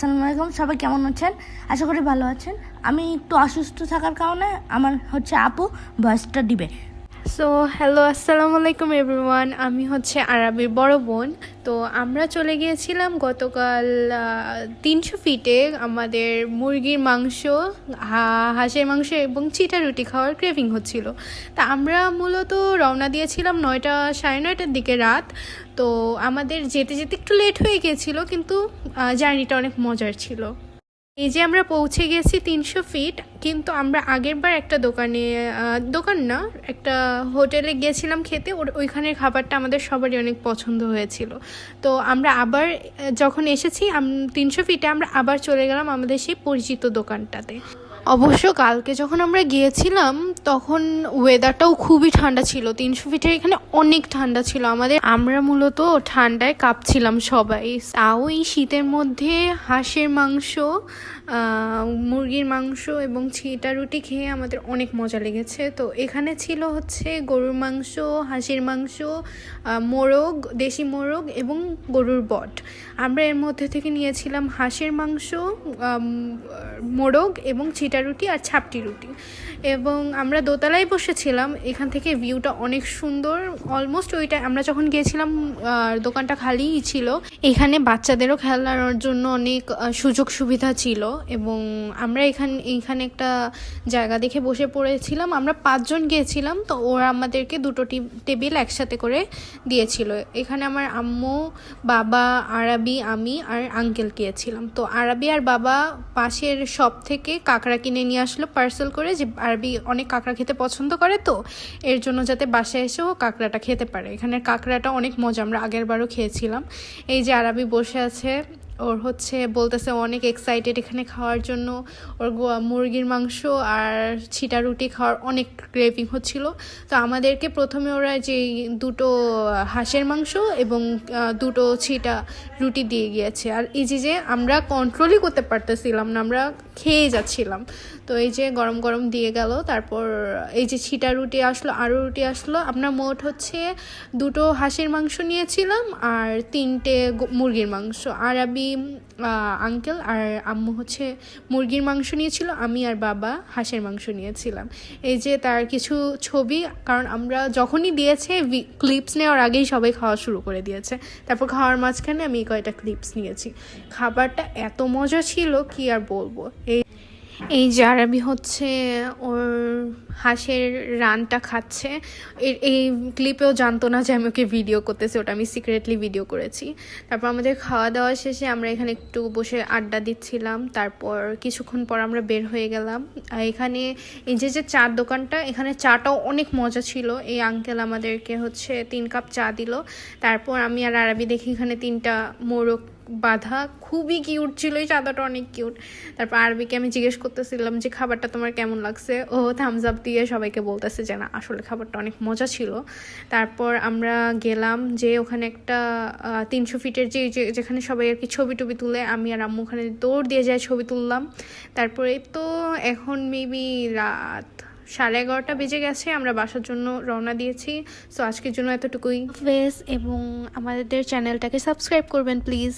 আসসালামু আলাইকুম। সবাই কেমন আছেন? আশা করি ভালো আছেন। আমি একটু অসুস্থ থাকার কারণে আমার আপু ভয়েসটা দিবে। সো হ্যালো, আসসালামু আলাইকুম এভরিওয়ান। আমি হচ্ছে আরাবির বড় বোন। তো আমরা চলে গিয়েছিলাম গতকাল 300 ফিটে আমাদের মুরগির মাংস, হাঁসের মাংস এবং চিটা রুটি খাওয়ার ক্রেভিং হচ্ছিল। তা আমরা মূলত রওনা দিয়েছিলাম 9টা সাড়ে 9টার দিকে রাত। তো আমাদের যেতে যেতে একটু লেট হয়ে গিয়েছিল, কিন্তু জার্নিটা অনেক মজার ছিল। এই যে আমরা পৌঁছে গেছি 300 ফিট, কিন্তু আমরা আগের বার একটা দোকান না, একটা হোটেলে গিয়েছিলাম খেতে। ওইখানের খাবারটা আমাদের সবারই অনেক পছন্দ হয়েছিল। তো আমরা আবার যখন এসেছি 300 ফিটে, আমরা আবার চলে গেলাম আমাদের সেই পরিচিত দোকানটাতে। অবশ্য কালকে যখন আমরা গিয়েছিলাম তখন ওয়েদারটাও খুবই ঠান্ডা ছিল। 300 ফিটের এখানে অনেক ঠান্ডা ছিল। আমরা মূলত ঠান্ডায় কাঁপছিলাম সবাই। তাও এই শীতের মধ্যে হাঁসের মাংস, মুরগির মাংস এবং ছিটা রুটি খেয়ে আমাদের অনেক মজা লেগেছে। তো এখানে ছিল হচ্ছে গরুর মাংস, হাঁসের মাংস, মোরগ, দেশি মোরগ এবং গরুর বট। আমরা এর মধ্যে থেকে নিয়েছিলাম হাঁসের মাংস, মোরগ এবং চিটা রুটি আর ছাপটি রুটি। এবং আমরা দোতলায় বসেছিলাম। এখান থেকে ভিউটা অনেক সুন্দর। অলমোস্ট ওইটা আমরা যখন গিয়েছিলাম দোকানটা খালিই ছিল। এখানে বাচ্চাদেরও খেলার জন্য অনেক সুযোগ সুবিধা ছিল। এবং আমরা এইখানে একটা জায়গা দেখে বসে পড়েছিলাম। আমরা 5 জন গিয়েছিলাম, তো ওরা আমাদেরকে 2টো টেবিল একসাথে করে দিয়েছিল। এখানে আমার আম্মু, বাবা, আরাবি, আমি আর আঙ্কেল গিয়েছিলাম। তো আরাবি আর বাবা পাশের শপ থেকে কাঁকড়া কিনে নিয়ে আসলো পার্সেল করে, যে আরবি অনেক কাঁকড়া খেতে পছন্দ করে, তো এর জন্য যাতে বাসায় এসেও কাঁকড়াটা খেতে পারে। এখানের কাঁকড়াটা অনেক মজা, আমরা আগের বারও খেয়েছিলাম। এই যে আরবি বসে আছে, ওর বলতেছে অনেক এক্সাইটেড এখানে খাওয়ার জন্য। ওর মুরগির মাংস আর ছিটা রুটি খাওয়ার অনেক ক্রেভিং হচ্ছিল। তো আমাদেরকে প্রথমে ওরা যে 2টো হাঁসের মাংস এবং 2টো ছিটা রুটি দিয়ে গিয়েছে। আর এই যে আমরা কন্ট্রোলই করতে পারতেছিলাম না, আমরা খেয়ে যাচ্ছিলাম। তো এই যে গরম গরম দিয়ে গেল। তারপর এই যে ছিটা রুটি আসলো, আরও রুটি আসলো। আমরা মোট 2টো হাঁসের মাংস নিয়েছিলাম আর 3টে মুরগির মাংস। আরবি, আঙ্কেল আর আম্মু মুরগির মাংস নিয়েছিল, আমি আর বাবা হাঁসের মাংস নিয়েছিলাম। এই যে তার কিছু ছবি, কারণ আমরা যখনই দিয়েছে ক্লিপস নেওয়ার আগেই সবাই খাওয়া শুরু করে দিয়েছে। তারপর খাওয়ার মাঝখানে আমি কয়েকটা ক্লিপস নিয়েছি। খাবারটা এত মজা ছিল কি আর বলবো। এই যে আরবি ওর হাঁসের রানটা খাচ্ছে। এই ক্লিপেও জানতো না যে আমি ওকে ভিডিও করতেছি, ওটা আমি সিক্রেটলি ভিডিও করেছি। তারপর আমাদের খাওয়া দাওয়া শেষে আমরা এখানে একটু বসে আড্ডা দিচ্ছিলাম। তারপর কিছুক্ষণ পর আমরা বের হয়ে গেলাম। এখানে এই যে চার দোকানটা, এখানে চাটাও অনেক মজা ছিল। এই আঙ্কেল আমাদেরকে 3 কাপ চা দিল। তারপর আমি আর আরবি দেখি এখানে 3টা মোরগ বাঁধা, খুবই কিউট ছিল। এই চাঁদাটা অনেক কিউট। তারপর আরবিকে আমি জিজ্ঞেস করতেছিলাম যে খাবারটা তোমার কেমন লাগছে। ও থামস আপ দিয়ে সবাইকে বলতেছে যে না, আসলে খাবারটা অনেক মজা ছিল। তারপর আমরা গেলাম যে ওখানে একটা 300 ফিটের যেখানে সবাই আর কি ছবি টবি তুলে, আমি আর আম্মু ওখানে দৌড় দিয়ে যায় ছবি তুললাম। তারপরে তো এখন মেবি রাত 11:30 বেজে গেছে। আমরা বাসার জন্য রওনা দিয়েছি। সো আজকের জন্য এতটুকুই। ফেস এবং আমাদের চ্যানেলটাকে সাবস্ক্রাইব করবেন প্লিজ।